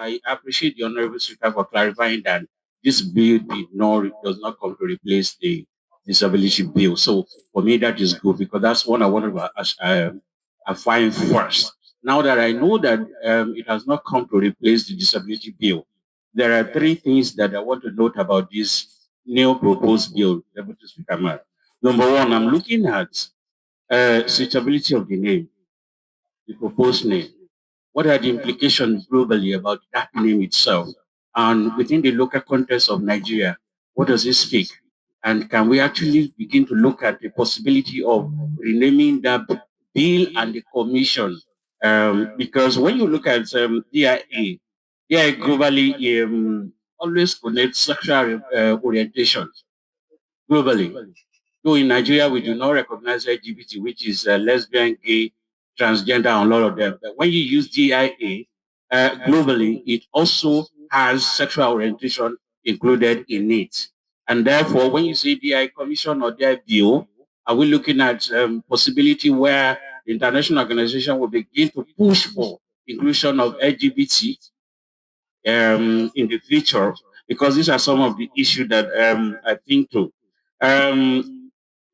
I appreciate the Honorable Speaker for clarifying that this bill does not come to replace the disability bill. So for me, that is good because that's what I wanted to find first. Now that I know that it has not come to replace the disability bill, there are three things that I want to note about this new proposed bill, Deputy Speaker. Number one, I'm looking at suitability of the name, the proposed name. What are the implications globally about that name itself? And within the local context of Nigeria, what does it speak? And can we actually begin to look at the possibility of renaming that bill and the commission? Because when you look at DIA globally always connects sexual orientation globally. Though in Nigeria, we do not recognize LGBT, which is lesbian, gay, transgender, and a lot of them. But when you use DIA globally, it also has sexual orientation included in it. And therefore, when you say DI Commission or DI Bill, are we looking at possibility where the international organization will begin to push for inclusion of LGBT in the future? Because these are some of the issues that I think too. Um,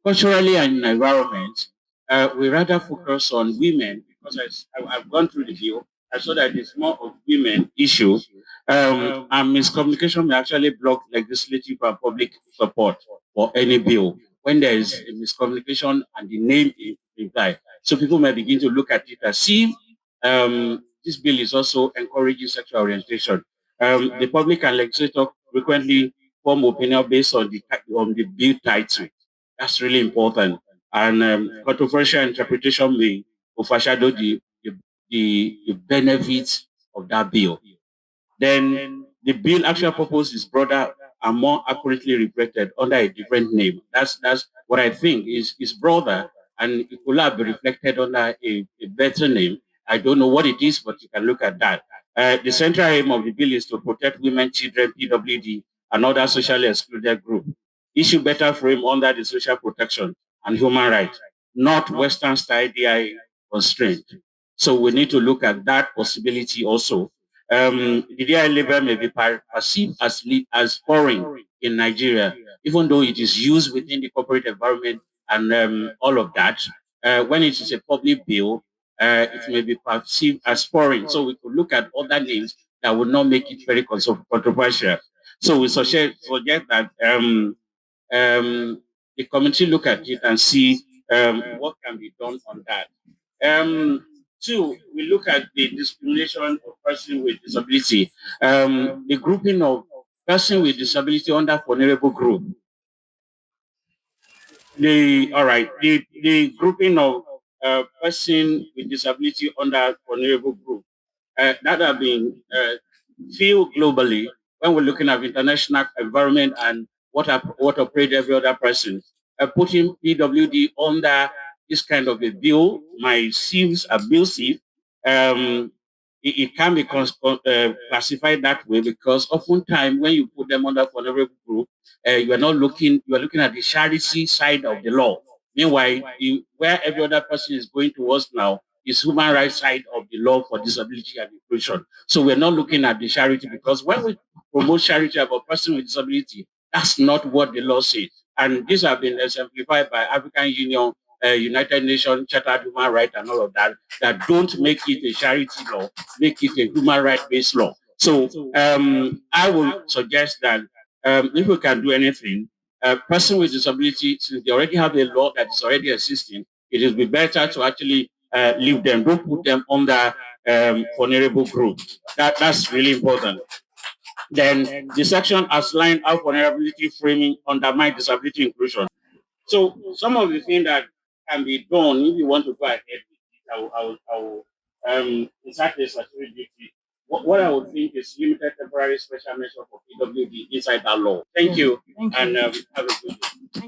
Culturally and in environment, we rather focus on women because I've gone through the bill. I saw that it's more of women issue, and miscommunication may actually block legislative and public support for any bill when there is a miscommunication and the name is implied. So people may begin to look at it as see this bill is also encouraging sexual orientation. The public and legislator frequently form opinion based on the bill title. That's really important. And controversial interpretation may overshadow the benefits of that bill. Then the bill actual purpose is broader and more accurately reflected under a different name. That's what I think is broader and it will have been reflected under a better name. I don't know what it is, but you can look at that. The central aim of the bill is to protect women, children, PWD, and other socially excluded groups. Issue better frame under the social protection and human rights, not Western style DI constraint. So we need to look at that possibility also. The DI label may be perceived as foreign in Nigeria, even though it is used within the corporate environment and all of that. When it is a public bill, it may be perceived as foreign. So we could look at other names that would not make it very controversial. So we suggest that the committee look at it and see what can be done on that. Two, we look at the discrimination of person with disability. The grouping of person with disability under vulnerable group. The grouping of person with disability under vulnerable group that have been feel globally when we're looking at international environment and what operate every other person. Putting PWD under this kind of a bill might seem abusive. It can be classified that way because oftentimes when you put them under vulnerable group, you are looking at the charity side of the law. Meanwhile, where every other person is going towards now is human rights side of the law for disability and inclusion. So we're not looking at the charity because when we promote charity about person with disability, that's not what the law says. And these have been exemplified by African Union, United Nations, Charter Human Rights, and all of that, that don't make it a charity law, make it a human rights-based law. So I would suggest that if we can do anything, a person with disability, since they already have a law that is already existing, it will be better to actually leave them, don't put them under vulnerable group. That's really important. Then the section outlined how vulnerability framing undermine disability inclusion. So some of the things that can be done if you want to go ahead with it, insert a statutory duty. What I would think is limited temporary special measure for PWD inside that law. Thank you. Thank you. And have a good day.